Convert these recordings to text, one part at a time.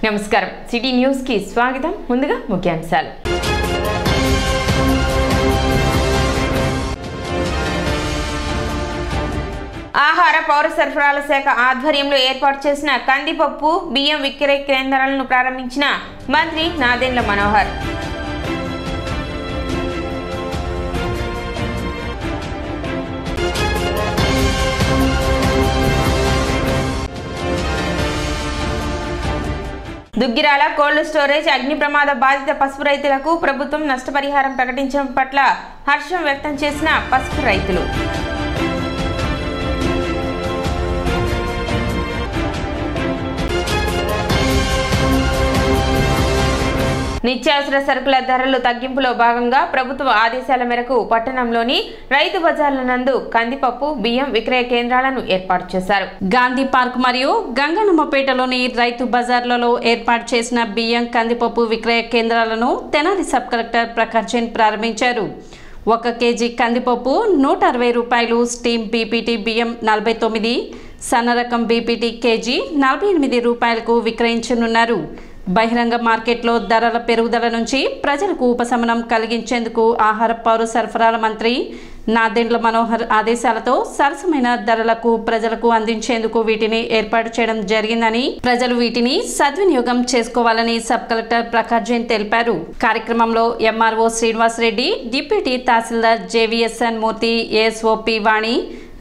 నమస్కారం city news కి స్వాగతం. ముందుగా ముఖ్యాంశాలు. ఆహార పౌర సరఫరాల శాఖ ఆధ్వర్యంలో ఏర్పాటు చేసిన కందిపప్పు బియ్యం విక్రయ కేంద్రాలను ప్రారంభించిన మంత్రి నాదెండ్ల మనోహర్. దుగ్గిరాల కోల్డ్ స్టోరేజ్ అగ్ని ప్రమాద బాధిత పసుపు రైతులకు ప్రభుత్వం నష్టపరిహారం ప్రకటించడం పట్ల హర్షం వ్యక్తం చేసిన పసుపు రైతులు. నిత్యావసర సరుకుల ధరలు తగ్గింపులో భాగంగా ప్రభుత్వ ఆదేశాల మేరకు పట్టణంలోని రైతు బజార్ల నందు కందిపప్పు బియ్యం విక్రయ కేంద్రాలను ఏర్పాటు చేశారు. గాంధీ పార్క్ మరియు గంగన్నమ్మపేటలోని రైతు బజార్లలో ఏర్పాటు చేసిన బియ్యం కందిపప్పు విక్రయ కేంద్రాలను తెనాలి సబ్ కలెక్టర్ ప్రకాష్ జైన్ ప్రారంభించారు. 1 కేజీ కందిపప్పు 160 రూపాయలు, స్టీమ్ బీపీటీ బియ్యం 49, సన్న రకం బీపీటీ కేజీ 48 రూపాయలకు విక్రయించనున్నారు. బహిరంగ మార్కెట్లో ధరల పెరుగుదల నుంచి ప్రజలకు ఉపశమనం కలిగించేందుకు ఆహార పౌర సరఫరాల మంత్రి నాదెండ్ల మనోహర్ ఆదేశాలతో సరసమైన ధరలకు ప్రజలకు అందించేందుకు వీటిని ఏర్పాటు చేయడం జరిగిందని, ప్రజలు వీటిని సద్వినియోగం చేసుకోవాలని సబ్ కలెక్టర్ ప్రకాష్ జైన్ తెలిపారు. కార్యక్రమంలో ఎంఆర్ఓ శ్రీనివాస్ రెడ్డి, డిప్యూటీ తహసీల్దార్ జేవీఎస్ఎన్ మూర్తి, ఏఎస్ఓపి వాణి,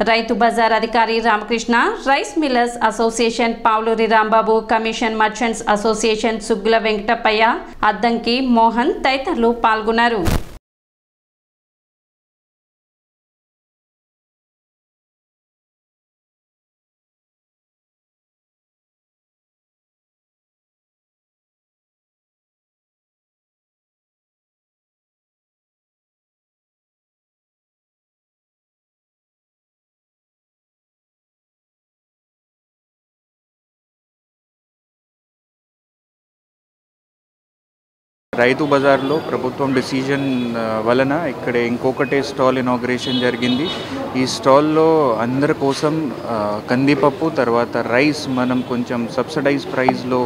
రైతు బజార్ అధికారి Ramakrishna, rice millers association Pavuluri Rambabu, commission merchants association Suggula Venkatappaiah, Addanki Mohan తదితరులు పాల్గొన్నారు. రైతు బజార్లో ప్రభుత్వం డిసిజన్ వలన ఇక్కడ ఇంకొకటే స్టాల్ ఇనాగ్రేషన్ జరిగింది. ఈ స్టాల్లో అందరి కోసం కందిపప్పు తర్వాత రైస్ మనం కొంచెం సబ్సిడైజ్ ప్రైస్లో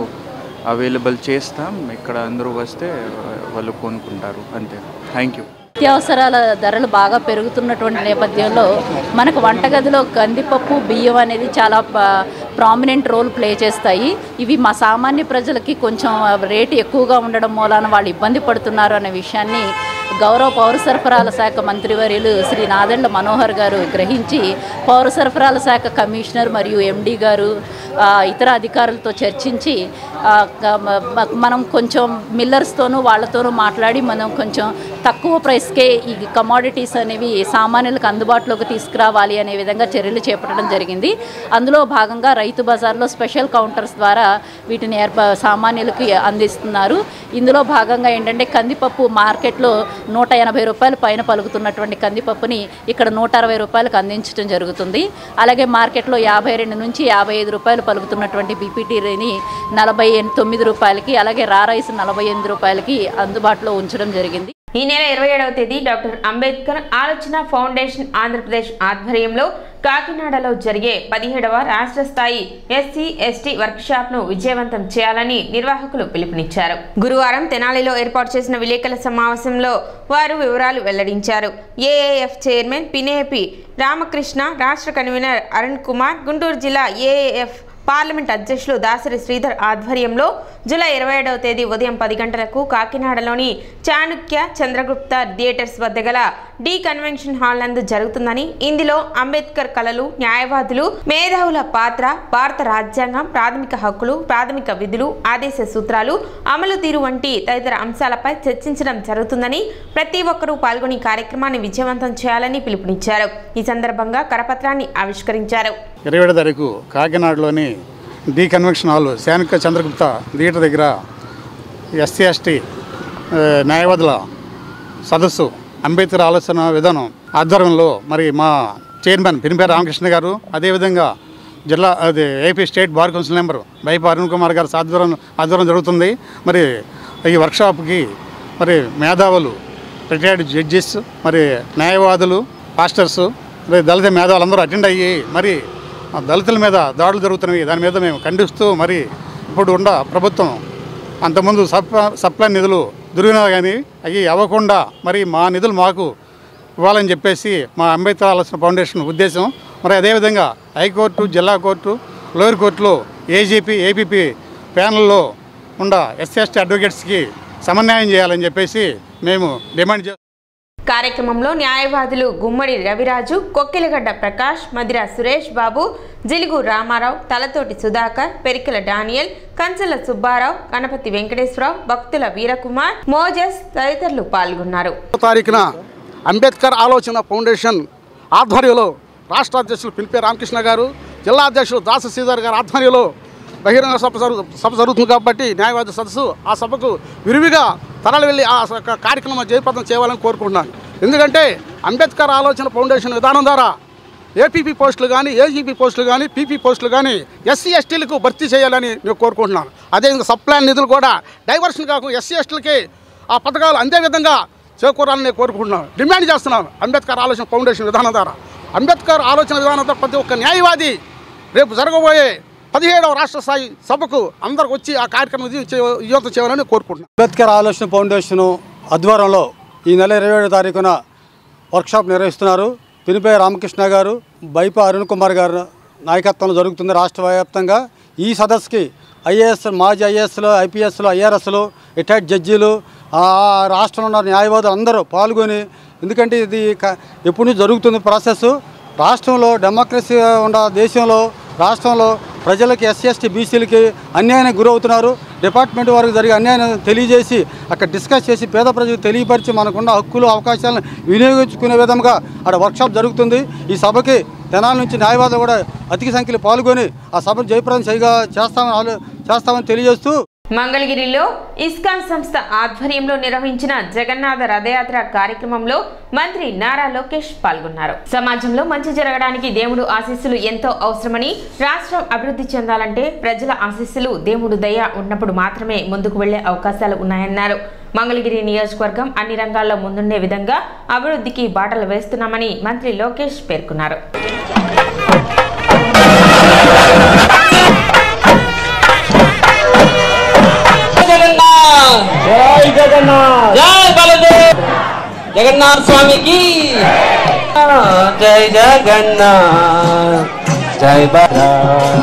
అవైలబుల్ చేస్తాం. ఇక్కడ అందరూ వస్తే వాళ్ళు కొనుక్కుంటారు. అంతే. Thank you. నిత్యావసరాల ధరలు బాగా పెరుగుతున్నటువంటి నేపథ్యంలో మనకు వంటగదిలో కందిపప్పు బియ్యం అనేది చాలా ప్రామినెంట్ రోల్ ప్లే చేస్తాయి. ఇవి మా సామాన్య ప్రజలకి కొంచెం రేటు ఎక్కువగా ఉండడం మూలాన వాళ్ళు ఇబ్బంది పడుతున్నారు అనే విషయాన్ని గౌరవ పౌర సరఫరాల శాఖ మంత్రివర్యులు శ్రీ నాదెండ్ల మనోహర్ గారు గ్రహించి పౌర సరఫరాల శాఖ కమిషనర్ మరియు ఎండి గారు ఇతర అధికారులతో చర్చించి మనం కొంచెం మిల్లర్స్తోనూ వాళ్ళతోనూ మాట్లాడి మనం కొంచెం తక్కువ ప్రైస్కే ఈ కమోడిటీస్ అనేవి సామాన్యులకు అందుబాటులోకి తీసుకురావాలి అనే విధంగా చర్యలు చేపట్టడం జరిగింది. అందులో భాగంగా రైతు బజార్లో స్పెషల్ కౌంటర్స్ ద్వారా వీటిని సామాన్యులకి అందిస్తున్నారు. ఇందులో భాగంగా ఏంటంటే కందిపప్పు మార్కెట్లో 180 రూపాయలు పైన పలుకుతున్నటువంటి కందిపప్పుని ఇక్కడ 160 రూపాయలకు అందించడం జరుగుతుంది. అలాగే మార్కెట్లో 52 నుంచి 55 రూపాయలు పలుకుతున్నటువంటి బీపీటీని 49 రూపాయలకి, అలాగే రా రైస్ 48 రూపాయలకి అందుబాటులో ఉంచడం జరిగింది. ఈ నెల 27వ తేదీ డాక్టర్ అంబేద్కర్ ఆలోచన ఫౌండేషన్ ఆంధ్రప్రదేశ్ ఆధ్వర్యంలో కాకినాడలో జరిగే 17వ రాష్ట్ర స్థాయి ఎస్సీ ఎస్టీ వర్క్షాప్ ను విజయవంతం చేయాలని నిర్వాహకులు పిలుపునిచ్చారు. గురువారం తెనాలిలో ఏర్పాటు చేసిన విలేకరుల సమావేశంలో వారు వివరాలు వెల్లడించారు. ఏఏఎఫ్ చైర్మన్ పినేపి రామకృష్ణ, రాష్ట్ర కన్వీనర్ అరుణ్ కుమార్, గుంటూరు జిల్లా ఏఏఎఫ్ పార్లమెంట్ అధ్యక్షులు దాసరి శ్రీధర్ ఆధ్వర్యంలో జూలై 27వ తేదీ ఉదయం 10 గంటలకు కాకినాడలోని చాణుక్య చంద్రగుప్త థియేటర్స్ వద్ద గల డి కన్వెన్షన్ హాల్ నందు జరుగుతుందని, ఇందులో అంబేద్కర్ కళలు, న్యాయవాదులు, మేధావుల పాత్ర, భారత రాజ్యాంగం, ప్రాథమిక హక్కులు, ప్రాథమిక విధులు, ఆదేశ సూత్రాలు, అమలు తీరు వంటి తదితర అంశాలపై చర్చించడం జరుగుతుందని, ప్రతి ఒక్కరూ పాల్గొని కార్యక్రమాన్ని విజయవంతం చేయాలని పిలుపునిచ్చారు. ఈ సందర్భంగా కరపత్రాన్ని ఆవిష్కరించారు. 27వ తారీఖు కాకినాడలోని D convention hall Chanakya Chandragupta theatre దగ్గర ఎస్సీ ఎస్టీ న్యాయవాదుల సదస్సు అంబేద్కర్ ఆలోచన విధానం ఆధ్వర్యంలో మరి మా చైర్మన్ పినిపేరు రామకృష్ణ గారు, అదేవిధంగా జిల్లా AP state bar council member బైప అరుణ్ కుమార్ గారు ఆధ్వర్యం జరుగుతుంది. మరి ఈ వర్క్షాప్కి మరి మేధావులు, రిటైర్డ్ జడ్జెస్, మరి న్యాయవాదులు, పాస్టర్స్, మరి దళిత మేధావులు అందరూ అటెండ్ అయ్యి మరి దళితుల మీద దాడులు జరుగుతున్నవి దాని మీద మేము ఖండిస్తూ మరి ఇప్పుడు ప్రభుత్వం అంతకుముందు సప్లై నిధులు దొరికినా కానీ అవి అవ్వకుండా మరి మా నిధులు మాకు ఇవ్వాలని చెప్పేసి మా అంబేద్కర్ ఆలోచన ఫౌండేషన్ ఉద్దేశం. మరి అదేవిధంగా హైకోర్టు, జిల్లా కోర్టు, లోయర్ కోర్టులో ఏజీపీ, ఏపీపీ ప్యానల్లో ఉన్న ఎస్సీ ఎస్టీ అడ్వకేట్స్కి సమన్వయం చేయాలని చెప్పేసి మేము డిమాండ్ చేస్తాం. కార్యక్రమంలో న్యాయవాదులు గుమ్మడి రవిరాజు, కొక్కిలగడ్డ ప్రకాష్, మదిరా సురేష్ బాబు, జిలుగు రామారావు, తలతోటి సుధాకర్, పెరికల డానియల్, కంచల సుబ్బారావు, గణపతి వెంకటేశ్వరరావు, భక్తుల వీరకుమార్, మోజస్ తదితరులు పాల్గొన్నారు. తారీఖున అంబేద్కర్ ఆలోచన ఫౌండేషన్ ఆధ్వర్యంలో రాష్ట్ర అధ్యక్షులు పిల్పే రామకృష్ణ గారు, జిల్లా అధ్యక్షులు దాస శ్రీధర్ గారి ఆధ్వర్యంలో బహిరంగ సభ జరుగుతుంది కాబట్టి న్యాయవాద సదస్సు ఆ సభకు విరివిగా తరలి వెళ్ళి ఆ కార్యక్రమం జయప్రదం చేయాలని కోరుకుంటున్నాను. ఎందుకంటే అంబేద్కర్ ఆలోచన ఫౌండేషన్ విధానం ద్వారా ఏపీపీ పోస్టులు కానీ, ఏజీపీ పోస్టులు కానీ, పీపీ పోస్టులు కానీ ఎస్సీ ఎస్టీలకు భర్తీ చేయాలని నేను కోరుకుంటున్నాను. అదేవిధంగా సప్లాన్ నిధులు కూడా డైవర్షన్ కాకుండా ఎస్సీ ఎస్టీలకి ఆ పథకాలు అందే విధంగా చేకూరాలని నేను కోరుకుంటున్నాను, డిమాండ్ చేస్తున్నాను. అంబేద్కర్ ఆలోచన ఫౌండేషన్ విధానం ద్వారా, అంబేద్కర్ ఆలోచన విధానం ద్వారా ప్రతి ఒక్క న్యాయవాది రేపు జరగబోయే 17వ రాష్ట్ర స్థాయి సభకు అందరికి వచ్చి ఆ కార్యక్రమం విజయవంతం చేయాలని కోరుకుంటున్నాను. అంబేద్కర్ ఆలోచన ఫౌండేషన్ ఆధ్వర్యంలో ఈ నెల 27వ తారీఖున వర్క్షాప్ నిర్వహిస్తున్నారు. పినిపే రామకృష్ణ గారు, బైప అరుణ్ కుమార్ గారు నాయకత్వంలో జరుగుతుంది రాష్ట్ర వ్యాప్తంగా. ఈ సదస్సుకి ఐఏఎస్, మాజీ ఐఏఎస్లు, ఐపీఎస్లు, ఐఆర్ఎస్లు, రిటైర్డ్ జడ్జీలు, రాష్ట్రంలో ఉన్న న్యాయవాదులు అందరూ పాల్గొని, ఎందుకంటే ఇది ఎప్పటి నుంచి జరుగుతుంది ప్రాసెస్. రాష్ట్రంలో డెమోక్రసీ ఉన్న దేశంలో రాష్ట్రంలో ప్రజలకి ఎస్సీ ఎస్టీ బీసీలకి అన్యాయానికి గురవుతున్నారు. డిపార్ట్మెంట్ వారికి జరిగే అన్యాయాన్ని తెలియజేసి అక్కడ డిస్కస్ చేసి పేద ప్రజలకు తెలియపరిచి మనకున్న హక్కులు, అవకాశాలను వినియోగించుకునే విధంగా అక్కడ వర్క్షాప్ జరుగుతుంది. ఈ సభకి తెనాల నుంచి న్యాయవాదులు కూడా అధిక సంఖ్యలో పాల్గొని ఆ సభను జయప్రదం చేస్తామని తెలియజేస్తూ, మంగళగిరిలో ఇస్కాన్ సంస్థ ఆధ్వర్యంలో నిర్వహించిన జగన్నాథ రథయాత్ర కార్యక్రమంలో మంత్రి నారా లోకేష్ పాల్గొన్నారు. సమాజంలో మంచి జరగడానికి దేవుడు ఆశీస్సులు ఎంతో అవసరమని, రాష్ట్రం అభివృద్ధి చెందాలంటే ప్రజల ఆశీస్సులు, దేవుడు దయ ఉన్నప్పుడు మాత్రమే ముందుకు వెళ్లే అవకాశాలు ఉన్నాయన్నారు. మంగళగిరి నియోజకవర్గం అన్ని రంగాల్లో ముందుండే విధంగా అభివృద్ధికి బాటలు వేస్తున్నామని మంత్రి లోకేష్ పేర్కొన్నారు. जय जगन्नाथ, जय बलदेव, जगन्नाथ स्वामी की जय जगन्नाथ, जय बलराम,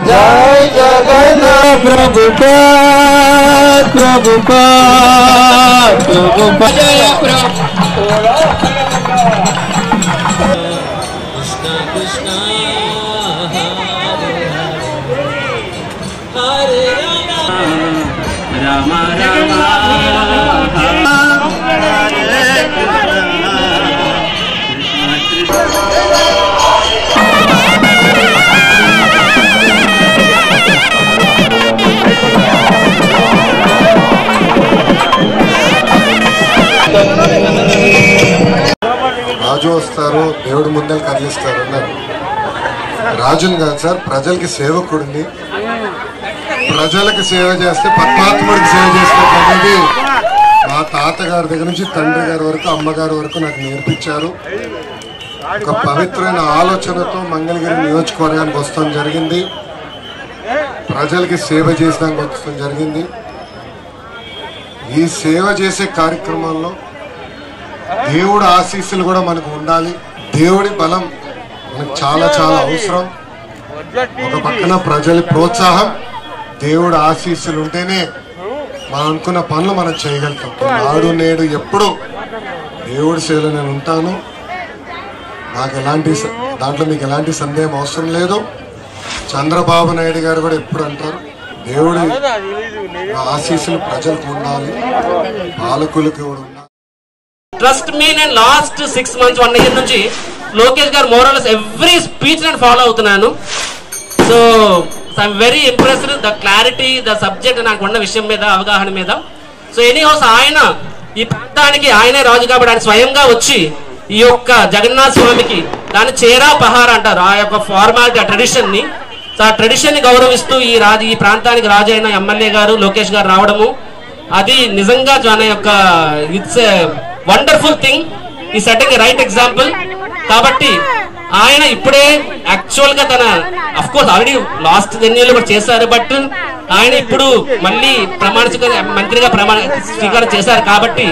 जय जगन्नाथ, प्रभुपाद प्रभुपाद प्रभुपाद, जय प्रभु कृष्ण कृष्ण हरे राम राम రాజు వస్తారు, దేవుడు ముందలు కదిలిస్తారు అన్నారు. రాజుని కాదు సార్, ప్రజలకి సేవకుడిని. ప్రజలకు సేవ చేస్తే పరమాత్ముడికి సేవ చేస్తారు అనేది మా తాతగారి దగ్గర నుంచి తండ్రి గారి వరకు, అమ్మగారి వరకు నాకు నేర్పించారు. ఒక పవిత్రమైన ఆలోచనతో మంగళగిరి నియోజకవర్గానికి వస్తాం జరిగింది. ప్రజలకి సేవ చేసడానికి వస్తాం జరిగింది. ఈ సేవ చేసే కార్యక్రమంలో దేవుడి ఆశీస్సులు కూడా మనకు ఉండాలి. దేవుడి బలం మనకు చాలా చాలా అవసరం. ఒక పక్కన ప్రజల ప్రోత్సాహం, దేవుడి ఆశీస్సులు ఉంటేనే మనం అనుకున్న పనులు మనం చేయగలుగుతాం. నాడు నేడు ఎప్పుడు దేవుడి సేవలో నేను ఉంటాను. నాకు దాంట్లో మీకు ఎలాంటి సందేహం అవసరం లేదు. చంద్రబాబు నాయుడు గారు కూడా ఎప్పుడు అంటారు, దేవుడి ఆశీస్సులు ప్రజలకు ఉండాలి, పాలకులకు కూడా ఉండాలి. ట్రస్ట్ మీ, నేను లాస్ట్ 6 months 1 year నుంచి లోకేష్ గారు మోరల్స్ ఎవ్రీ స్పీచ్ నేను ఫాలో అవుతున్నాను. So I'm very impressed the clarity, the subject నాకు ఉన్న విషయం మీద అవగాహన మీద. సో ఎనీ హౌస్ ఆయన ఈ ప్రాంతానికి ఆయనే రాజు కాబట్టి ఆయన స్వయంగా వచ్చి ఈ యొక్క జగన్నాథ స్వామికి దాన్ని చేరా పహార అంటారు, ఆ యొక్క ఫార్మాలిటీ, ఆ ట్రెడిషన్ ని, సో ఆ ట్రెడిషన్ ని గౌరవిస్తూ ఈ ప్రాంతానికి రాజు అయిన ఎమ్మెల్యే గారు లోకేష్ గారు రావడము అది నిజంగా మన యొక్క ఇట్స్ వండర్ఫుల్ థింగ్. ఈ సెట్టింగ్ రైట్ ఎగ్జాంపుల్. కాబట్టి ఆయన ఇప్పుడే యాక్చువల్ గా తన of course already last 10 years కూడా చేశారు, బట్ ఆయన ఇప్పుడు మళ్ళీ మంత్రిగా ప్రమాణ స్వీకారం చేశారు కాబట్టి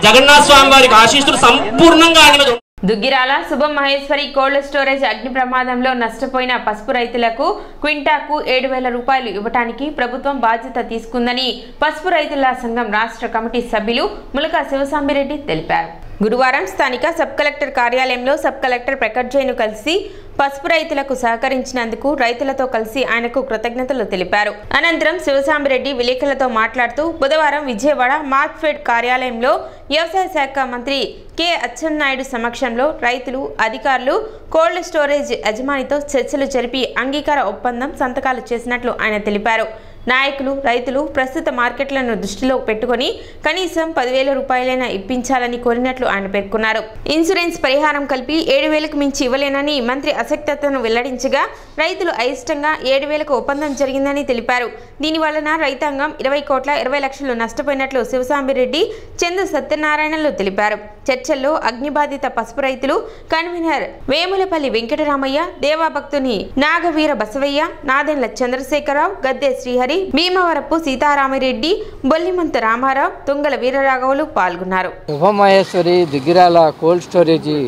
జగన్నాథ స్వామి వారికి ఆశీస్సులు సంపూర్ణంగా ఆయన మీద. దుగ్గిరాల శుభం మహేశ్వరి కోల్డ్ స్టోరేజ్ అగ్ని ప్రమాదంలో నష్టపోయిన పసుపు రైతులకు క్వింటాకు 7,000 రూపాయలు ఇవ్వడానికి ప్రభుత్వం బాధ్యత తీసుకుందని పసుపు రైతుల సంఘం రాష్ట్ర కమిటీ సభ్యులు ములక శివసాంబిరెడ్డి తెలిపారు. గురువారం స్థానిక సబ్ కలెక్టర్ కార్యాలయంలో సబ్ కలెక్టర్ ప్రకట్ జైన్ కలిసి పసుపు రైతులకు సహకరించినందుకు రైతులతో కలిసి ఆయనకు కృతజ్ఞతలు తెలిపారు. అనంతరం శివసాంబిరెడ్డి విలేకరులతో మాట్లాడుతూ బుధవారం విజయవాడ మార్క్ఫెడ్ కార్యాలయంలో వ్యవసాయ శాఖ మంత్రి కె అచ్చెన్నాయుడు సమక్షంలో రైతులు, అధికారులు, కోల్డ్ స్టోరేజ్ యజమానితో చర్చలు జరిపి అంగీకార ఒప్పందం సంతకాలు చేసినట్లు ఆయన తెలిపారు. నాయకులు, రైతులు ప్రస్తుత మార్కెట్లను దృష్టిలో పెట్టుకుని కనీసం 10,000 రూపాయలైనా ఇప్పించాలని కోరినట్లు ఆయన పేర్కొన్నారు. ఇన్సూరెన్స్ పరిహారం కలిపి 7,000కు మించి ఇవ్వలేనని మంత్రి అసక్తతను వెల్లడించగా రైతులు అయిష్టంగా 7,000కు ఒప్పందం జరిగిందని తెలిపారు. దీనివలన రైతాంగం 20 కోట్ల 20 లక్షలు నష్టపోయినట్లు శివసాంబిరెడ్డి, చందు సత్యనారాయణలు తెలిపారు. చర్చల్లో అగ్నిబాధిత పసుపు రైతులు కన్వీనర్ వేములపల్లి వెంకటరామయ్య, దేవాభక్తుని నాగవీర బసవయ్య, నాదెండ్ల చంద్రశేఖరరావు, గద్దె శ్రీహరి, భీమవరపు సీతారామిరెడ్డి, బొల్లిమంత రామారావు, తుంగల వీరరాఘవులు పాల్గొన్నారు. ఉమామహేశ్వరి దుగ్గిరాల కోల్డ్ స్టోరేజీ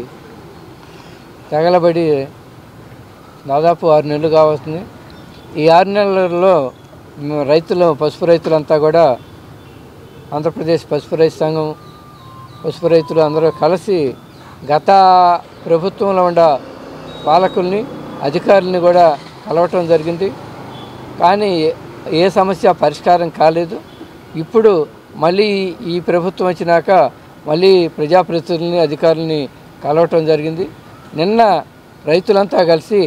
తగలబడి దాదాపు 6 నెలలు కావస్తుంది. ఈ 6 నెలల్లో పసుపు రైతులంతా కూడా ఆంధ్రప్రదేశ్ పసుపు రైతు సంఘం, పసుపు రైతులు అందరూ కలిసి గత ప్రభుత్వంలో ఉన్న పాలకుల్ని, అధికారుల్ని కూడా కలవటం జరిగింది. కానీ ఏ సమస్య పరిష్కారం కాలేదు. ఇప్పుడు మళ్ళీ ఈ ప్రభుత్వం వచ్చినాక మళ్ళీ ప్రజాప్రతినిధులని, అధికారులని కలవటం జరిగింది. నిన్న రైతులంతా కలిసి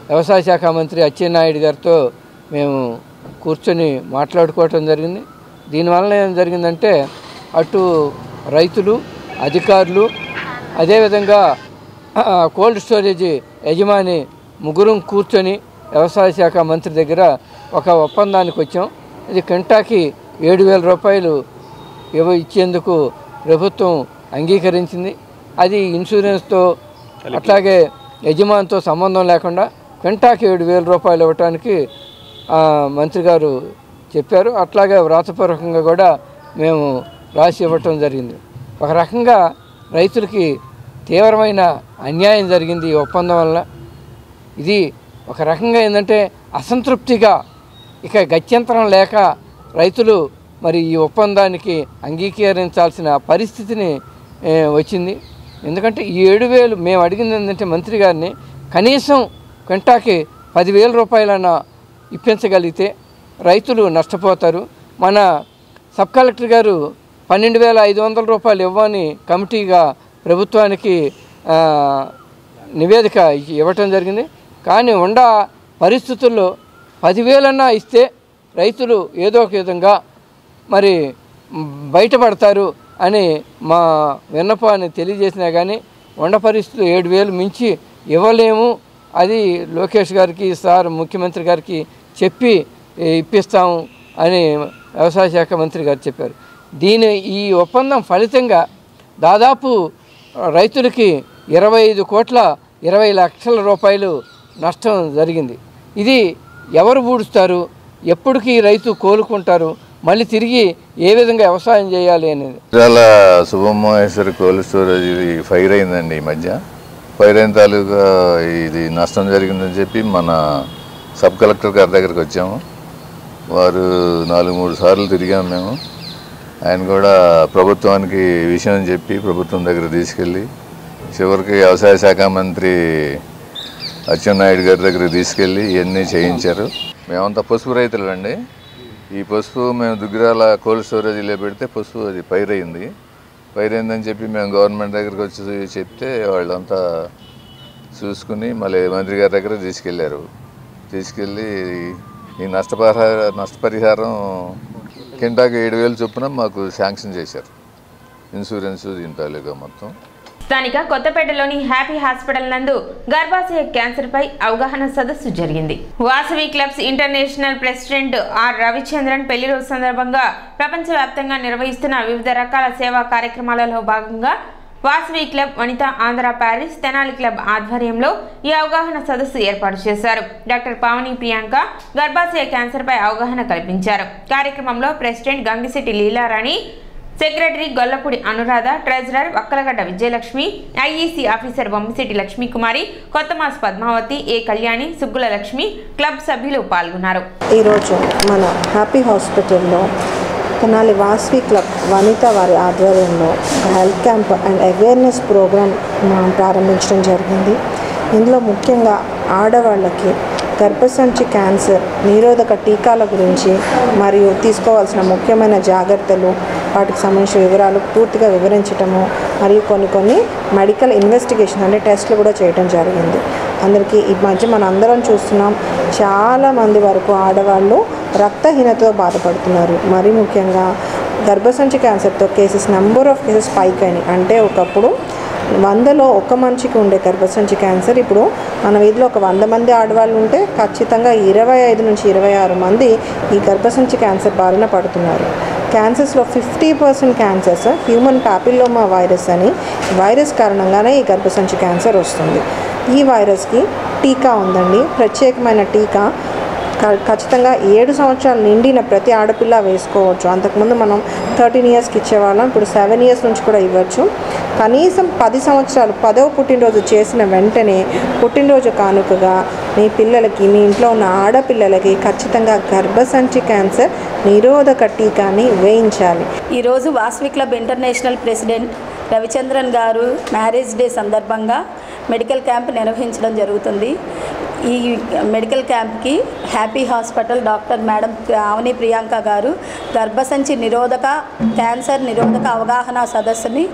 వ్యవసాయ శాఖ మంత్రి అచ్చెన్నాయుడు గారితో మేము కూర్చొని మాట్లాడుకోవటం జరిగింది. దీనివల్ల ఏం జరిగిందంటే అటు రైతులు, అధికారులు, అదేవిధంగా కోల్డ్ స్టోరేజ్ యజమాని ముగ్గురం కూర్చొని వ్యవసాయ శాఖ మంత్రి దగ్గర ఒక ఒప్పందానికి వచ్చాం. ఇది క్వింటాకి 7,000 రూపాయలు ఇచ్చేందుకు ప్రభుత్వం అంగీకరించింది. అది ఇన్సూరెన్స్తో అట్లాగే యజమానితో సంబంధం లేకుండా క్వింటాకి 7,000 రూపాయలు ఇవ్వటానికి మంత్రి గారు చెప్పారు. అట్లాగే వ్రాతపూర్వకంగా కూడా మేము రాసి ఇవ్వటం జరిగింది. ఒక రకంగా రైతులకి తీవ్రమైన అన్యాయం జరిగింది ఈ ఒప్పందం వల్ల. ఇది ఒక రకంగా ఏంటంటే అసంతృప్తిగా ఇక గత్యంతరం లేక రైతులు మరి ఈ ఒప్పందానికి అంగీకరించాల్సిన పరిస్థితిని వచ్చింది. ఎందుకంటే ఈ 7,000 మేము అడిగింది ఏంటంటే మంత్రి గారిని కనీసం క్వింటాకి 10,000 రూపాయలన్నా ఇప్పించగలిగితే రైతులు నష్టపోతారు. మన సబ్ కలెక్టర్ గారు 12,500 రూపాయలు ఇవ్వని కమిటీగా ప్రభుత్వానికి నివేదిక ఇవ్వటం జరిగింది. కానీ పరిస్థితుల్లో 10,000 ఇస్తే రైతులు ఏదో ఒక విధంగా మరి బయటపడతారు అని మా విన్నపాన్ని తెలియజేసినా కానీ పరిస్థితులు 7,000 మించి ఇవ్వలేము, అది లోకేష్ గారికి ముఖ్యమంత్రి గారికి చెప్పి ఇప్పిస్తాము అని వ్యవసాయ శాఖ మంత్రి గారు చెప్పారు. ఈ ఒప్పందం ఫలితంగా దాదాపు రైతులకి 25 కోట్ల 20 లక్షల రూపాయలు నష్టం జరిగింది. ఇది ఎవరు పూడుస్తారు, ఎప్పటికీ రైతు కోలుకుంటారు, మళ్ళీ తిరిగి ఏ విధంగా వ్యవసాయం చేయాలి అనేది. చాలా శుభమహేశ్వరి కోల్డ్ స్టోరేజ్ ఇది ఫైర్ అయిందండి. ఈ మధ్య ఫైర్ అయిన తాలూకా ఇది నష్టం జరిగిందని చెప్పి మన సబ్ కలెక్టర్ గారి దగ్గరికి వచ్చాము. వారు 4-3 సార్లు తిరిగాము మేము. ఆయన కూడా ప్రభుత్వానికి విషయం చెప్పి ప్రభుత్వం దగ్గర తీసుకెళ్ళి చివరికి వ్యవసాయ శాఖ మంత్రి అచ్చెన్నాయుడు గారి దగ్గర తీసుకెళ్ళి ఇవన్నీ చేయించారు. మేమంతా పసుపు రైతులు అండి. ఈ పసుపు మేము దుగ్గిరాల కోల్డ్ స్టోరేజీలో పెడితే పసుపు అది ఫైర్ అయిందని చెప్పి మేము గవర్నమెంట్ దగ్గరికి వచ్చి చెప్తే వాళ్ళంతా చూసుకుని మళ్ళీ మంత్రి గారి దగ్గర తీసుకెళ్ళి ఈ నష్టపరిహారం కింటాకి 7,000 చొప్పున మాకు శాంక్షన్ చేశారు. ఇన్సూరెన్స్ దీని తాలూకా మొత్తం. స్థానిక కొత్తపేటలోని హ్యాపీ హాస్పిటల్ నందు గర్భాశయ క్యాన్సర్ పై అవగాహన సదస్సు జరిగింది. Vasavi clubs international president R Ravichandran పెళ్లి రోజు సందర్భంగా ప్రపంచవ్యాప్తంగా నిర్వహిస్తున్న వివిధ రకాల సేవా కార్యక్రమాలలో భాగంగా Vasavi club, Vanitha Andhra Paris, Tenali club ఆధ్వర్యంలో ఈ అవగాహన సదస్సు ఏర్పాటు చేశారు. డాక్టర్ పావని ప్రియాంక గర్భాశయ క్యాన్సర్పై అవగాహన కల్పించారు. కార్యక్రమంలో president Gangisetti Leelarani, secretary Gollapudi Anuradha, treasurer Vakkalagadda Vijayalakshmi, IEC officer Bommisetti Lakshmikumari, Kothamas Padmavathi, A Kalyani, Suggula Lakshmi, club సభ్యులు పాల్గొన్నారు. ఈరోజు మన హ్యాపీ హాస్పిటల్లో తెనాలి వాసవి క్లబ్ వనిత వారి ఆధ్వర్యంలో health camp and awareness programme ప్రారంభించడం జరిగింది. ఇందులో ముఖ్యంగా ఆడవాళ్ళకి గర్భసంచి క్యాన్సర్ నిరోధక టీకాల గురించి మరియు తీసుకోవాల్సిన ముఖ్యమైన జాగ్రత్తలు, వాటికి సంబంధించిన వివరాలు పూర్తిగా వివరించటము మరియు కొన్ని మెడికల్ ఇన్వెస్టిగేషన్ అంటే టెస్ట్లు కూడా చేయడం జరిగింది. అందరికీ ఈ మధ్య మన అందరం చూస్తున్నాం, చాలామంది వరకు ఆడవాళ్ళు రక్తహీనతతో బాధపడుతున్నారు. మరీ ముఖ్యంగా గర్భసంచి క్యాన్సర్తో నెంబర్ ఆఫ్ కేసెస్ స్పైక్ అయినాయి. అంటే ఒకప్పుడు 100లో 1 మనిషికి ఉండే గర్భసంచి క్యాన్సర్ ఇప్పుడు మన వీధిలో ఒక 100 మంది ఆడవాళ్ళు ఉంటే ఖచ్చితంగా 25 నుంచి 26 మంది ఈ గర్భసంచి క్యాన్సర్ బారిన పడుతున్నారు. క్యాన్సర్స్లో 50% క్యాన్సర్స్ హ్యూమన్ పాపిల్లోమా వైరస్ అని వైరస్ కారణంగానే ఈ గర్భసంచి క్యాన్సర్ వస్తుంది. ఈ వైరస్కి టీకా ఉందండి, ప్రత్యేకమైన టీకా. ఖచ్చితంగా 7 సంవత్సరాలు నిండిన ప్రతి ఆడపిల్ల వేసుకోవచ్చు. అంతకుముందు మనం 13 ఇయర్స్కి ఇచ్చేవాళ్ళం, ఇప్పుడు 7 ఇయర్స్ నుంచి కూడా ఇవ్వచ్చు. కనీసం 10 సంవత్సరాలు 10వ పుట్టినరోజు చేసిన వెంటనే పుట్టినరోజు కానుకగా మీ పిల్లలకి, మీ ఇంట్లో ఉన్న ఆడపిల్లలకి ఖచ్చితంగా గర్భసంచి క్యాన్సర్ నిరోధక టీకాని వేయించాలి. ఈరోజు Vasavi club international president Ravichandran garu marriage day సందర్భంగా మెడికల్ క్యాంప్ నిర్వహించడం జరుగుతుంది. ఈ మెడికల్ క్యాంప్కి happy hospital doctor madam Pavani Priyanka garu గర్భసంచి నిరోధక క్యాన్సర్ నిరోధక అవగాహన సదస్సుని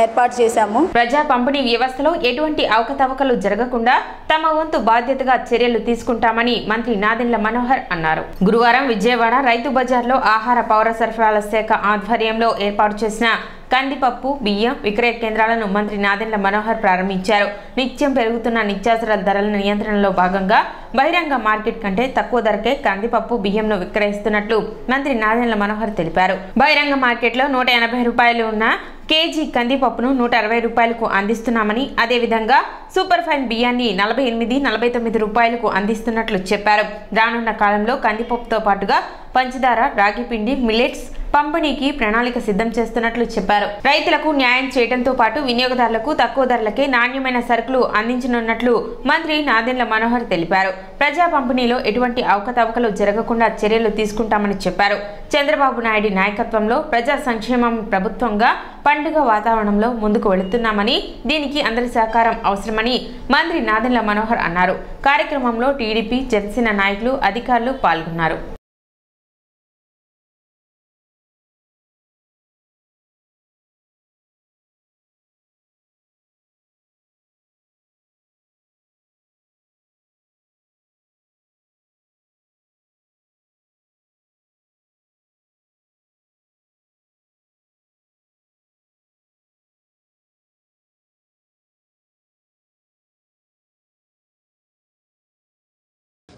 ఏర్పాటు చేశాము. ప్రజా పంపిణీ వ్యవస్థలో ఎటువంటి అవకతవకలు జరగకుండా తమ వంతు బాధ్యతగా చర్యలు తీసుకుంటామని మంత్రి నాదెండ్ల మనోహర్ అన్నారు. గురువారం విజయవాడ రైతు బజార్లో ఆహార పౌర సరఫరాల శాఖ ఆధ్వర్యంలో ఏర్పాటు చేసిన కందిపప్పు, బియ్యం విక్రయ కేంద్రాలను మంత్రి నాదెండ్ల మనోహర్ ప్రారంభించారు. నిత్యం పెరుగుతున్న నిత్యావసర ధరల నియంత్రణలో భాగంగా బహిరంగ మార్కెట్ కంటే తక్కువ ధరకే కందిపప్పు, బియ్యంను విక్రయిస్తున్నట్లు మంత్రి నాదెండ్ల మనోహర్ తెలిపారు. బహిరంగ మార్కెట్లో 180 రూపాయలు ఉన్న కేజీ కందిపప్పును 160 రూపాయలకు అందిస్తున్నామని, అదేవిధంగా సూపర్ ఫైన్ బియ్యాన్ని 48, 49 రూపాయలకు అందిస్తున్నట్లు చెప్పారు. రానున్న కాలంలో కందిపప్పుతో పాటుగా పంచదార, రాగి పిండి, మిల్లెట్స్ పంపిణీకి ప్రణాళిక సిద్ధం చేస్తున్నట్లు చెప్పారు. రైతులకు న్యాయం చేయడంతో పాటు వినియోగదారులకు తక్కువ ధరలకే నాణ్యమైన సరుకులు అందించనున్నట్లు మంత్రి నాదెండ్ల మనోహర్ తెలిపారు. ప్రజా పంపిణీలో ఎటువంటి అవకతవకలు జరగకుండా చర్యలు తీసుకుంటామని చెప్పారు. చంద్రబాబు నాయుడు నాయకత్వంలో ప్రజా సంక్షేమం ప్రభుత్వంగా పండుగ వాతావరణంలో ముందుకు వెళుతున్నామని, దీనికి అందరి సహకారం అవసరమని మంత్రి నాదెండ్ల మనోహర్ అన్నారు. కార్యక్రమంలో టీడీపీ, జనసేన నాయకులు, అధికారులు పాల్గొన్నారు.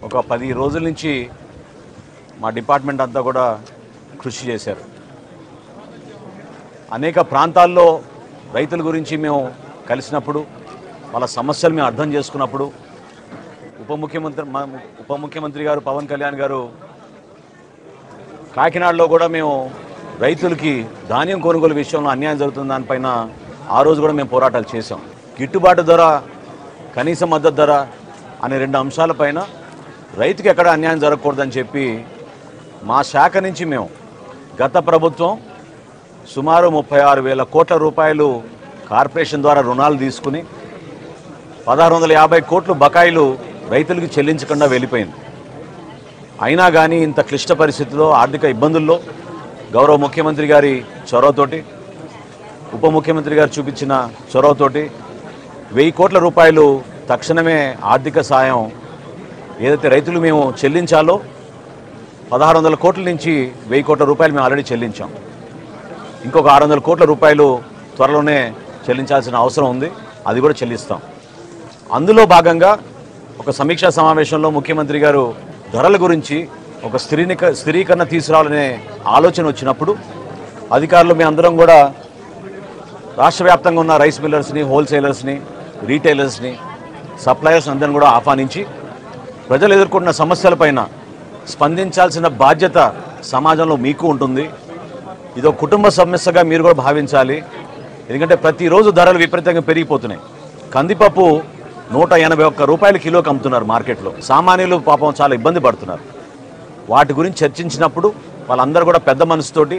ఒక 10 రోజుల నుంచి మా డిపార్ట్మెంట్ అంతా కూడా కృషి చేశారు. అనేక ప్రాంతాల్లో రైతుల గురించి మేము కలిసినప్పుడు, వాళ్ళ సమస్యలు మేము అర్థం చేసుకున్నప్పుడు ఉప ముఖ్యమంత్రి గారు పవన్ కళ్యాణ్ గారు కాకినాడలో కూడా మేము రైతులకి ధాన్యం కొనుగోలు విషయంలో అన్యాయం జరుగుతున్న దానిపైన ఆ రోజు కూడా మేము పోరాటాలు చేశాం. గిట్టుబాటు ధర, కనీస మద్దతు ధర అనే 2 అంశాలపైన రైతుకి ఎక్కడ అన్యాయం జరగకూడదని చెప్పి మా శాఖ నుంచి మేము గత ప్రభుత్వం సుమారు 36,000 కోట్ల రూపాయలు కార్పొరేషన్ ద్వారా రుణాలు తీసుకుని 1,650 కోట్లు బకాయిలు రైతులకు చెల్లించకుండా వెళ్ళిపోయింది. అయినా కానీ ఇంత క్లిష్ట పరిస్థితుల్లో, ఆర్థిక ఇబ్బందుల్లో గౌరవ ముఖ్యమంత్రి గారి చొరవతోటి, ఉప ముఖ్యమంత్రి గారు చూపించిన చొరవతోటి 1000 కోట్ల రూపాయలు తక్షణమే ఆర్థిక సాయం ఏదైతే రైతులు మేము చెల్లించాలో 1,600 కోట్ల నుంచి 1000 కోట్ల రూపాయలు మేము ఆల్రెడీ చెల్లించాం. ఇంకొక 600 కోట్ల రూపాయలు త్వరలోనే చెల్లించాల్సిన అవసరం ఉంది, అది కూడా చెల్లిస్తాం. అందులో భాగంగా ఒక సమీక్షా సమావేశంలో ముఖ్యమంత్రి గారు ధరల గురించి ఒక స్థిరీకరణ తీసుకురావాలనే ఆలోచన వచ్చినప్పుడు అధికారులు మేము అందరం కూడా రాష్ట్ర వ్యాప్తంగా ఉన్న రైస్ మిల్లర్స్ని, హోల్సేలర్స్ని, రీటైలర్స్ని, సప్లయర్స్ అందరిని కూడా ఆహ్వానించి ప్రజలు ఎదుర్కొంటున్న సమస్యలపైన స్పందించాల్సిన బాధ్యత సమాజంలో మీకు ఉంటుంది. ఇదో కుటుంబ సమస్యగా మీరు కూడా భావించాలి. ఎందుకంటే ప్రతిరోజు ధరలు విపరీతంగా పెరిగిపోతున్నాయి. కందిపప్పు 181 రూపాయల కిలోకి అమ్ముతున్నారు మార్కెట్లో. సామాన్యులు పాపం చాలా ఇబ్బంది పడుతున్నారు. వాటి గురించి చర్చించినప్పుడు వాళ్ళందరూ కూడా పెద్ద మనసుతోటి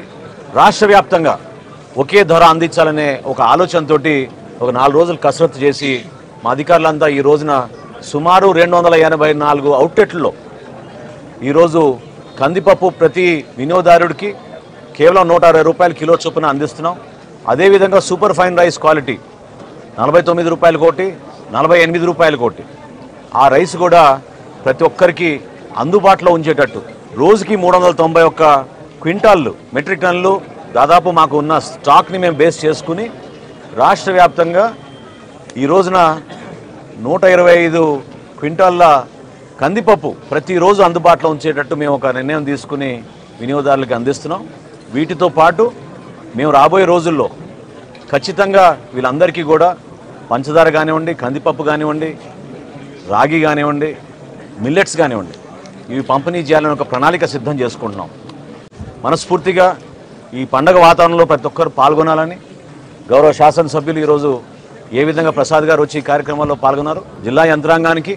రాష్ట్ర వ్యాప్తంగా ఒకే ధర అందించాలనే ఒక ఆలోచనతో ఒక 4 రోజులు కసరత్తు చేసి మా అధికారులంతా ఈ రోజున సుమారు 284 అవుట్లెట్లలో ఈరోజు కందిపప్పు ప్రతి వినియోగదారుడికి కేవలం 160 రూపాయల కిలో చొప్పున అందిస్తున్నాం. అదేవిధంగా సూపర్ ఫైన్ రైస్ క్వాలిటీ 49 రూపాయల కోటి, 48 రూపాయల కోటి. ఆ రైస్ కూడా ప్రతి ఒక్కరికి అందుబాటులో ఉంచేటట్టు రోజుకి 391 క్వింటాళ్ళు మెట్రిక్ టన్నులు దాదాపు మాకు ఉన్న స్టాక్ని మేము బేస్ చేసుకుని రాష్ట్ర వ్యాప్తంగా ఈ రోజున 125 క్వింటాళ్ళ కందిపప్పు ప్రతిరోజు అందుబాటులో ఉంచేటట్టు మేము ఒక నిర్ణయం తీసుకుని వినియోగదారులకు అందిస్తున్నాం. వీటితో పాటు మేము రాబోయే రోజుల్లో ఖచ్చితంగా వీళ్ళందరికీ కూడా పంచదార కానివ్వండి, కందిపప్పు కానివ్వండి, రాగి కానివ్వండి, మిల్లెట్స్ కానివ్వండి, ఇవి పంపిణీ చేయాలని ఒక ప్రణాళిక సిద్ధం చేసుకుంటున్నాం. మనస్ఫూర్తిగా ఈ పండగ వాతావరణంలో ప్రతి ఒక్కరు పాల్గొనాలని గౌరవ శాసనసభ్యులు ఈరోజు ఏ విధంగా ప్రసాద్ గారు వచ్చి ఈ కార్యక్రమంలో పాల్గొన్నారు. జిల్లా యంత్రాంగానికి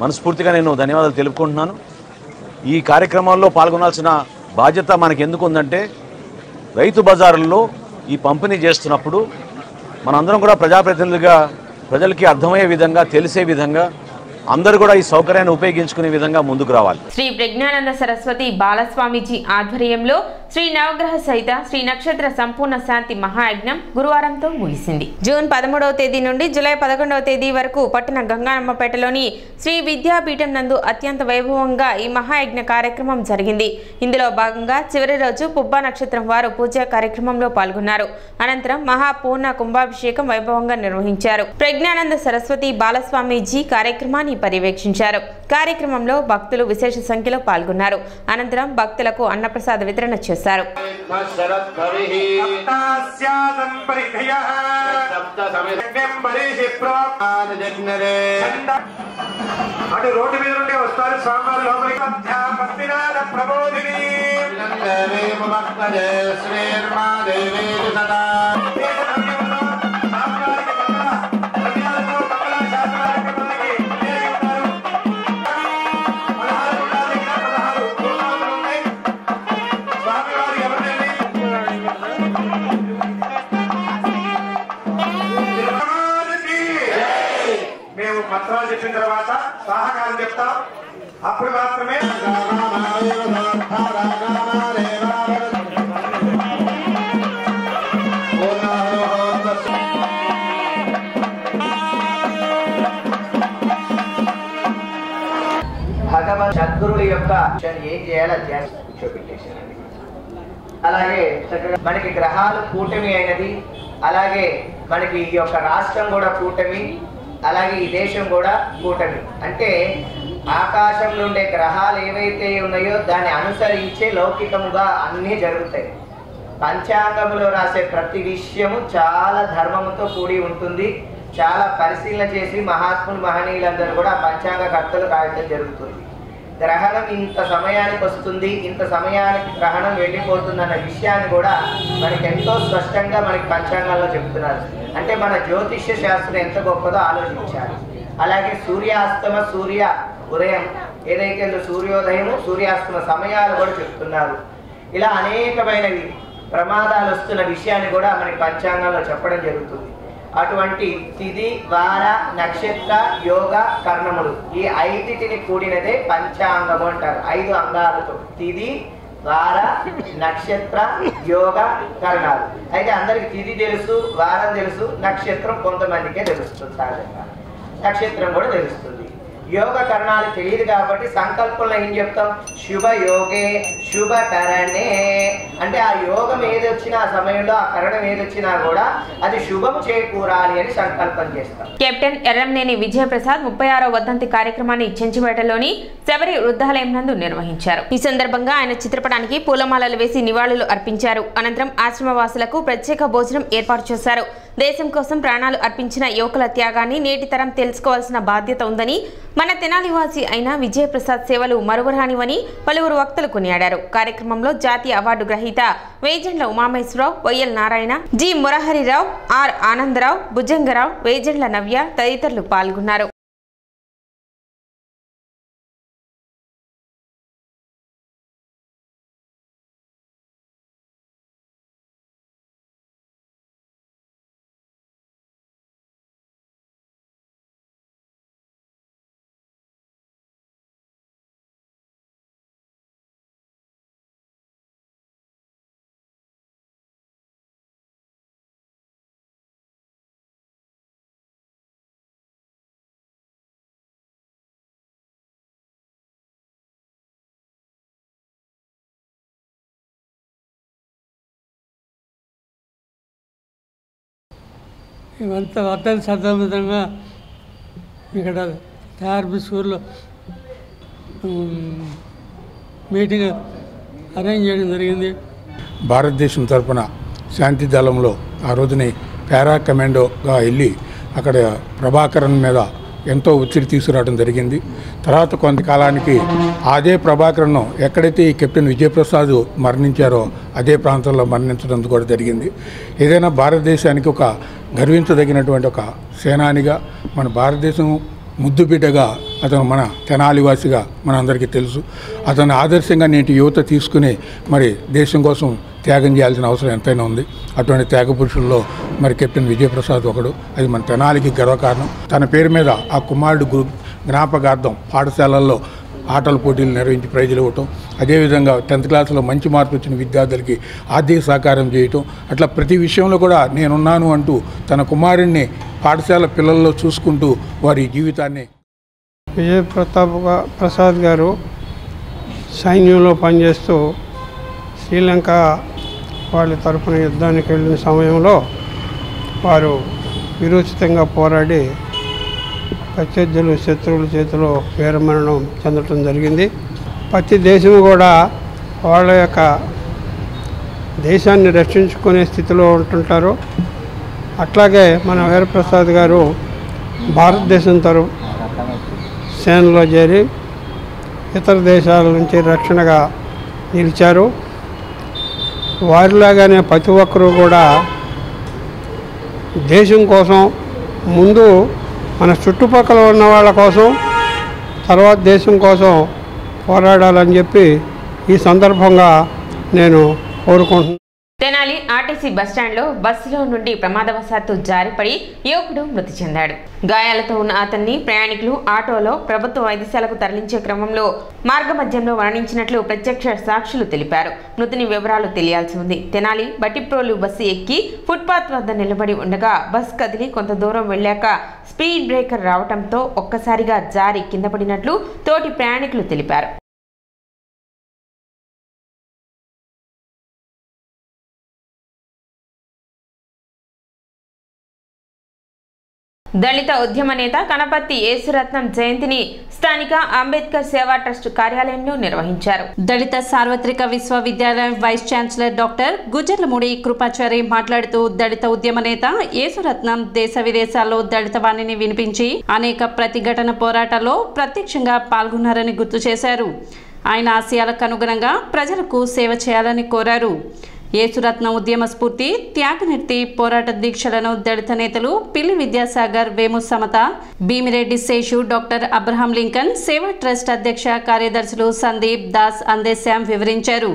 మనస్ఫూర్తిగా నేను ధన్యవాదాలు తెలుపుకుంటున్నాను. ఈ కార్యక్రమాల్లో పాల్గొనాల్సిన బాధ్యత మనకి ఎందుకు ఉందంటే రైతు బజారుల్లో ఈ పంపిణీ చేస్తున్నప్పుడు మనందరం కూడా ప్రజాప్రతినిధులుగా ప్రజలకి అర్థమయ్యే విధంగా, తెలిసే విధంగా అందరూ కూడా ఈ సౌకర్యాన్ని ఉపయోగించుకునే విధంగా ముందుకు రావాలి. శ్రీ ప్రజ్ఞానంద సరస్వతి బాలస్వామీజీ ఆధ్వర్యంలో శ్రీ నవగ్రహ సహిత శ్రీ నక్షత్ర సంపూర్ణ శాంతి మహాయజ్ఞం గురువారంతో ముగిసింది. జూన్ 13వ తేదీ నుండి జూలై 11వ తేదీ వరకు పట్టణ గంగానమ్మపేటలోని శ్రీ విద్యాపీఠం నందు అత్యంత వైభవంగా ఈ మహాయజ్ఞ కార్యక్రమం జరిగింది. ఇందులో భాగంగా చివరి రోజు పుబ్బా నక్షత్రం వారు పూజా కార్యక్రమంలో పాల్గొన్నారు. అనంతరం మహాపూర్ణ కుంభాభిషేకం వైభవంగా నిర్వహించారు. ప్రజ్ఞానంద సరస్వతి బాలస్వామీజీ కార్యక్రమాన్ని పర్యవేక్షించారు. కార్యక్రమంలో భక్తులు విశేష సంఖ్యలో పాల్గొన్నారు. అనంతరం భక్తులకు అన్నప్రసాద వితరణ చేశారు. అటు రోడ్డు మీద నుండి వస్తారు స్వామివారి లోపలికి. మేము మంత్రాలు చెప్పిన తర్వాత సహకారం చెప్తాం. అప్పుడు మాత్రమే భగవన్ సద్గురుడు యొక్క ఏం చేయాలో చూపించేసానండి. అలాగే చక్కగా మనకి గ్రహాలు కూటమి అయినది, అలాగే మనకి ఈ యొక్క రాష్ట్రం కూడా కూటమి, అలాగే ఈ దేశం కూడా కూటమి. అంటే ఆకాశంలో ఉండే గ్రహాలు ఏవైతే ఉన్నాయో దాన్ని అనుసరించే లౌకికముగా అన్నీ జరుగుతాయి. పంచాంగములో రాసే ప్రతి విషయము చాలా ధర్మముతో కూడి ఉంటుంది. చాలా పరిశీలన చేసి మహాత్ములు మహనీయులందరూ కూడా పంచాంగ కర్తలు రాయడం జరుగుతుంది. గ్రహణం ఇంత సమయానికి వస్తుంది, ఇంత సమయానికి గ్రహణం వెళ్ళిపోతుంది అన్న విషయాన్ని కూడా మనకి ఎంతో స్పష్టంగా మనకి పంచాంగాల్లో చెప్తున్నారు. అంటే మన జ్యోతిష్య శాస్త్రం ఎంత గొప్పదో ఆలోచించాలి. అలాగే సూర్యాస్తమ, సూర్య ఉదయం ఏదైతే సూర్యోదయము, సూర్యాస్తమ సమయాలు కూడా చెప్తున్నారు. ఇలా అనేకమైనవి ప్రమాదాలు వస్తున్న విషయాన్ని కూడా మనకి పంచాంగంలో చెప్పడం జరుగుతుంది. అటువంటి తిథి, వార, నక్షత్ర, యోగ, కర్ణములు ఈ 5టిని కూడినదే పంచాంగము అంటారు. 5 అంగాలతో తిథి, వార, నక్షత్ర, యోగ, కర్ణాలు. అయితే అందరికి తిథి తెలుసు, వారం తెలుసు, నక్షత్రం కొంతమందికే తెలుస్తుంది. సహజంగా నక్షత్రం కూడా తెలుస్తుంది. యోగ కర్ణాలు తెలియదు కాబట్టి సంకల్పంలో ఏం చెప్తాం? శుభ యోగే శుభ కరణే అంటే ఆ యోగం ఏదొచ్చినా ఆ సమయంలో ఆ కరణం ఏదొచ్చినా కూడా అది శుభం చేకూరాలి అని సంకల్పం చేస్తాం. కెప్టెన్ ఎర్రంనేని విజయప్రసాద్ 36వ వర్ధంతి కార్యక్రమాన్ని చెంచుపేటలోని శబరి వృద్ధాలయం నందు నిర్వహించారు. ఈ సందర్భంగా ఆయన చిత్రపటానికి పూలమాలలు వేసి నివాళులు అర్పించారు. అనంతరం ఆశ్రమవాసులకు ప్రత్యేక భోజనం ఏర్పాటు చేశారు. దేశం కోసం ప్రాణాలు అర్పించిన యువకుల త్యాగాన్ని నేటి తరం తెలుసుకోవాల్సిన బాధ్యత ఉందని, మన తెనాలివాసి అయిన విజయప్రసాద్ సేవలు మరువరానివని పలువురు వక్తలు కొనియాడారు. కార్యక్రమంలో జాతీయ అవార్డు గ్రహీత Vejandla Umamaheswararao, YL Narayana, G Muraharirao, R Anandarao, Bhujangarao, Vejandla Navya తదితరులు పాల్గొన్నారు. ఇవంతా వర్ధంతి సందర్భంగా ఇక్కడ టీఆర్పీ స్కూల్లో మీటింగ్ అరేంజ్ చేయడం జరిగింది. భారతదేశం తరఫున శాంతి దళంలో ఆ రోజుని పారా కమాండోగా వెళ్ళి అక్కడ ప్రభాకరన్ మీద ఎంతో ఒత్తిడి తీసుకురావడం జరిగింది. తర్వాత కొంతకాలానికి అదే ప్రభాకరన్ ఎక్కడైతే ఈ కెప్టెన్ విజయప్రసాద్ మరణించారో అదే ప్రాంతంలో మరణించడం కూడా జరిగింది. ఏదైనా భారతదేశానికి ఒక గర్వించదగినటువంటి ఒక సేనానిగా, మన భారతదేశం ముద్దుబిడ్డగా అతను మన తెనాలివాసిగా మనందరికీ తెలుసు. అతను ఆదర్శంగా నేటి యువత తీసుకుని మరి దేశం కోసం త్యాగం చేయాల్సిన అవసరం ఎంతైనా ఉంది. అటువంటి త్యాగ పురుషుల్లో మరి కెప్టెన్ విజయప్రసాద్ ఒకడు. అది మన తెనాలికి గర్వకారణం. తన పేరు మీద ఆ కుమారుడు జ్ఞాపకార్థం పాఠశాలల్లో ఆటల పోటీలు నిర్వహించి ప్రైజులు ఇవ్వటం, అదేవిధంగా 10th క్లాస్లో మంచి మార్పు వచ్చిన విద్యార్థులకి ఆర్థిక సహకారం చేయటం, అట్లా ప్రతి విషయంలో కూడా నేనున్నాను అంటూ తన కుమారుడిని పాఠశాల పిల్లల్లో చూసుకుంటూ వారి జీవితాన్ని. ప్రసాద్ గారు సైన్యంలో పనిచేస్తూ శ్రీలంక వాళ్ళ తరఫున యుద్ధానికి వెళ్ళిన సమయంలో వారు విరోచితంగా పోరాడి ప్రత్యర్థులు శత్రువుల చేతిలో వీరమరణం చెందటం జరిగింది. ప్రతి దేశం కూడా వాళ్ళ యొక్క దేశాన్ని రక్షించుకునే స్థితిలో ఉంటుంటారు. అట్లాగే మన వీరప్రసాద్ గారు భారతదేశం సేనలో చేరి ఇతర దేశాల నుంచి రక్షణగా నిలిచారు. వారిలాగానే ప్రతి ఒక్కరూ కూడా దేశం కోసం ముందు మన చుట్టుపక్కల ఉన్న వాళ్ళ కోసం, తర్వాత దేశం కోసం పోరాడాలని చెప్పి ఈ సందర్భంగా నేను కోరుకుంటున్నాను. తెనాలి ఆర్టీసీ బస్టాండ్లో బస్సులో నుండి ప్రమాదవశాత్తు జారిపడి యువకుడు మృతి చెందాడు. గాయాలతో ఉన్న అతన్ని ప్రయాణికులు ఆటోలో ప్రభుత్వ వైద్యశాలకు తరలించే క్రమంలో మార్గమధ్యంలో మరణించినట్లు ప్రత్యక్ష సాక్షులు తెలిపారు. మృతుని వివరాలు తెలియాల్సి ఉంది. తెనాలి బట్టిప్రోలు బస్సు ఎక్కి ఫుట్పాత్ వద్ద నిలబడి ఉండగా బస్ కదిలి కొంత దూరం వెళ్ళాక స్పీడ్ బ్రేకర్ రావడంతో ఒక్కసారిగా జారి కింద పడినట్లు తోటి ప్రయాణికులు తెలిపారు. దళిత ఉద్యమ నేత కనపర్తి యేసురత్నం జయంతిని స్థానిక అంబేద్కర్ సేవా ట్రస్ట్ కార్యాలయంలో నిర్వహించారు. దళిత సార్వత్రిక విశ్వవిద్యాలయం vice chancellor doctor Gujjarlamudi Kripachari మాట్లాడుతూ దళిత ఉద్యమ నేత యేసురత్నం దేశ విదేశాల్లో దళిత వాణిని వినిపించి అనేక ప్రతిఘటన పోరాటాల్లో ప్రత్యక్షంగా పాల్గొన్నారని గుర్తు చేశారు. ఆయన ఆశయాలకు అనుగుణంగా ప్రజలకు సేవ చేయాలని కోరారు. యేసురత్నం ఉద్యమ స్ఫూర్తి, త్యాగనిర్తి, పోరాట దీక్షలను దళిత నేతలు Pilli Vidyasagar, Vemu Samatha, Bhimireddy Seshu, doctor Abraham Lincoln, సేవా ట్రస్ట్ అధ్యక్ష కార్యదర్శులు సందీప్ దాస్, అందేశ్యాం వివరించారు.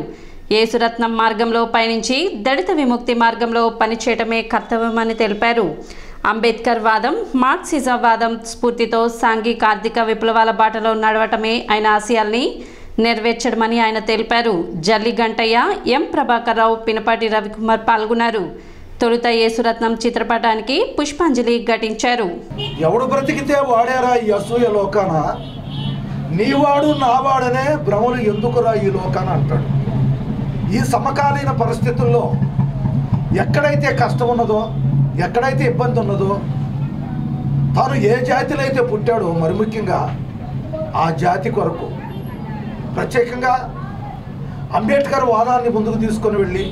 యేసురత్నం మార్గంలో పయనించి దళిత విముక్తి మార్గంలో పనిచేయటమే కర్తవ్యమని తెలిపారు. అంబేద్కర్ వాదం, మార్క్సిజం వాదం స్ఫూర్తితో సాంఘిక ఆర్థిక విప్లవాల బాటలో నడవటమే ఆయన ఆశయాల్ని నెరవేర్చడమని ఆయన తెలిపారు. జల్లి గంటయ్య, ఎం ప్రభాకర్ రావు, పినపాటి రవికుమార్ పాల్గొన్నారు. తొలుత యేసురత్నం చిత్రపటానికి పుష్పాంజలి ఘటించారు. ఎవడు బ్రతికితే వాడారా ఈ అసూయ లోకాన, నీవాడు నావాడనే భ్రమలు ఎందుకురా ఈ లోకాన అంటాడు. ఈ సమకాలీన పరిస్థితుల్లో ఎక్కడైతే కష్టం ఉన్నదో, ఎక్కడైతే ఇబ్బంది ఉన్నదో, తాను ఏ జాతిలో అయితే పుట్టాడో మరి ముఖ్యంగా ఆ జాతి కొరకు ప్రత్యేకంగా అంబేద్కర్ వాదాన్ని ముందుకు తీసుకొని వెళ్ళి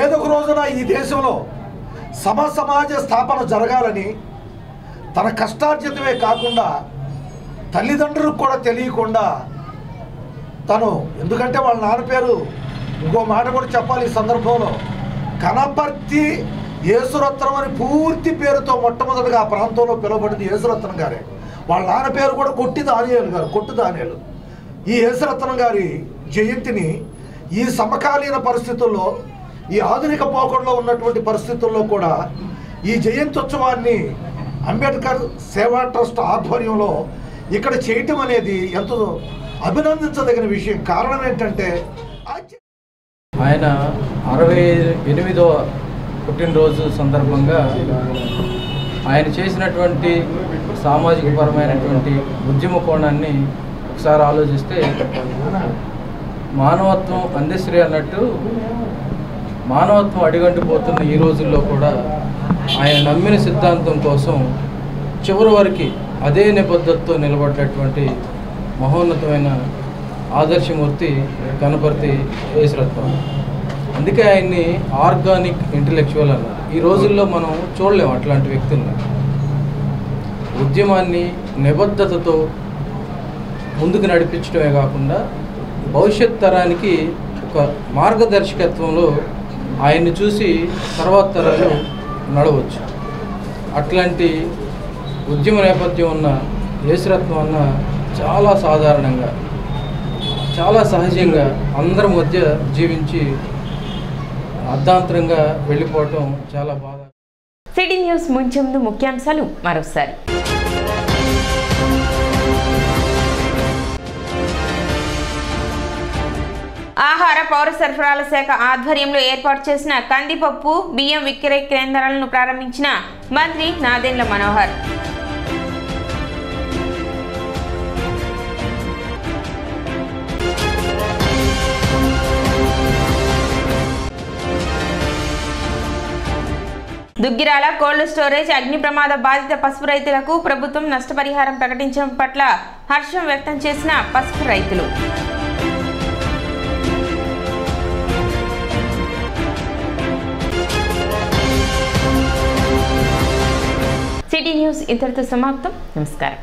ఏదో ఒక రోజున ఈ దేశంలో సమాజ స్థాపన జరగాలని తన కష్టార్జితమే కాకుండా తల్లిదండ్రులకు కూడా తెలియకుండా తను, ఎందుకంటే వాళ్ళ నాన్న పేరు, ఇంకో మాట కూడా చెప్పాలి ఈ సందర్భంలో, కనపర్తి యేసురత్నం అని పూర్తి పేరుతో మొట్టమొదటిగా ఆ ప్రాంతంలో పిలువబడింది యేసురత్నం గారే. వాళ్ళ నాన్న పేరు కూడా కొట్టు దానియేలు. ఈ యేసురత్నం గారి జయంతిని ఈ సమకాలీన పరిస్థితుల్లో, ఈ ఆధునిక పోకడలో ఉన్నటువంటి పరిస్థితుల్లో కూడా ఈ జయంత్యుత్సవాన్ని అంబేద్కర్ సేవా ట్రస్ట్ ఆధ్వర్యంలో ఇక్కడ చేయటం అనేది ఎంతో అభినందించదగిన విషయం. కారణం ఏంటంటే ఆయన 68వ పుట్టినరోజు సందర్భంగా ఆయన చేసినటువంటి సామాజిక పరమైనటువంటి ఉద్యమ కోణాన్ని ఒకసారి ఆలోచిస్తే, మానవత్వం అందశ్రీ అన్నట్టు మానవత్వం అడిగంటిపోతున్న ఈ రోజుల్లో కూడా ఆయన నమ్మిన సిద్ధాంతం కోసం చివరి వరకు అదే నిబద్ధతతో నిలబడ్డటువంటి మహోన్నతమైన ఆదర్శమూర్తి కనపర్తి యేసురత్నం. అందుకే ఆయన్ని ఆర్గానిక్ ఇంటలెక్చువల్ అన్నారు. ఈ రోజుల్లో మనం చూడలేము అట్లాంటి వ్యక్తుల్ని. ఉద్యమాన్ని నిబద్ధతతో ముందుకు నడిపించడమే కాకుండా భవిష్యత్ తరానికి ఒక మార్గదర్శకత్వంలో ఆయన్ని చూసి తర్వాత తరాలు నడవచ్చు. అట్లాంటి ఉద్యమ నేపథ్యం ఉన్న యేసురత్నం అన్న చాలా సాధారణంగా, చాలా సహజంగా అందరి మధ్య జీవించి అర్ధాంతరంగా వెళ్ళిపోవటం చాలా బాధ. సిటీ న్యూస్ ముంచే ముందు ముఖ్యాంశాలు మరోసారి. ఆహార పౌర సరఫరాల శాఖ ఆధ్వర్యంలో ఏర్పాటు చేసిన కందిపప్పు బియ్యం విక్రయ కేంద్రాలను ప్రారంభించిన మంత్రి నాదెండ్ల మనోహర్. దుగ్గిరాల కోల్డ్ స్టోరేజ్ అగ్ని ప్రమాద బాధిత పసుపు రైతులకు ప్రభుత్వం నష్టపరిహారం ప్రకటించడం పట్ల హర్షం వ్యక్తం చేసిన పసుపు రైతులు. సిటీ న్యూస్ ఇంతటితో సమాప్తం. నమస్కారం.